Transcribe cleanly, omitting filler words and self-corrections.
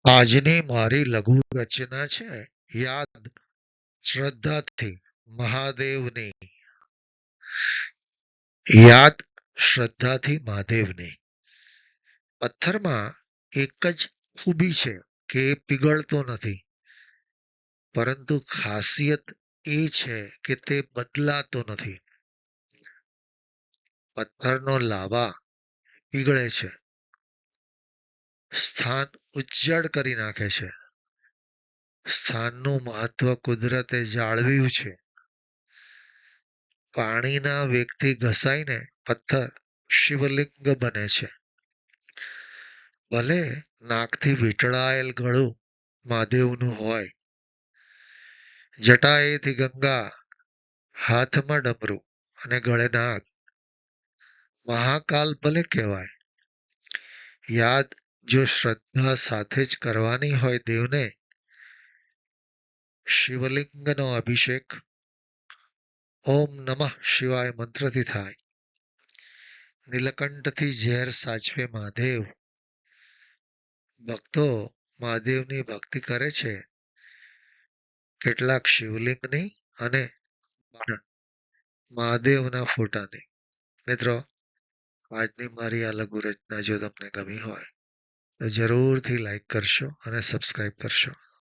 આજની મારી લઘુ રચના છે યાદ શ્રદ્ધાથી મહાદેવની. યાદ શ્રદ્ધાથી મહાદેવની. પથ્થરમાં એક જ ખૂબી છે કે એ પીગળતો નથી, પરંતુ ખાસિયત એ છે કે તે બદલાતો નથી. પથ્થરનો લાવા પીગળે છે, સ્થાન ઉજ્જડ કરી નાખે છે, સ્થાનનું મહત્વ કુદરતે જાળવ્યું છે. પાણીના વેગથી ઘસાઈને પથ્થર શિવલિંગ બને છે. ભલે નાકથી વીંટળાયેલ ગળું મહાદેવનું હોય, જટાએથી ગંગા, હાથમાં ડમરું અને ગળે નાગ, મહાકાલ ભલે કહેવાય. યાદ જો શ્રદ્ધા સાથે જ કરવાની હોય દેવને, શિવલિંગનો અભિષેક ઓમ નમઃ શિવાય મંત્રથી થાય. નીલકંઠથી ઝેર સાચવે મહાદેવ. ભક્તો મહાદેવની ભક્તિ કરે છે, કેટલાક શિવલિંગની અને મહાદેવના ફોટાની. મિત્રો, આજની મારી આ લઘુ રચના જો તમને ગમી હોય તો જરૂરથી લાઈક કરશો અને સબસ્ક્રાઈબ કરશો.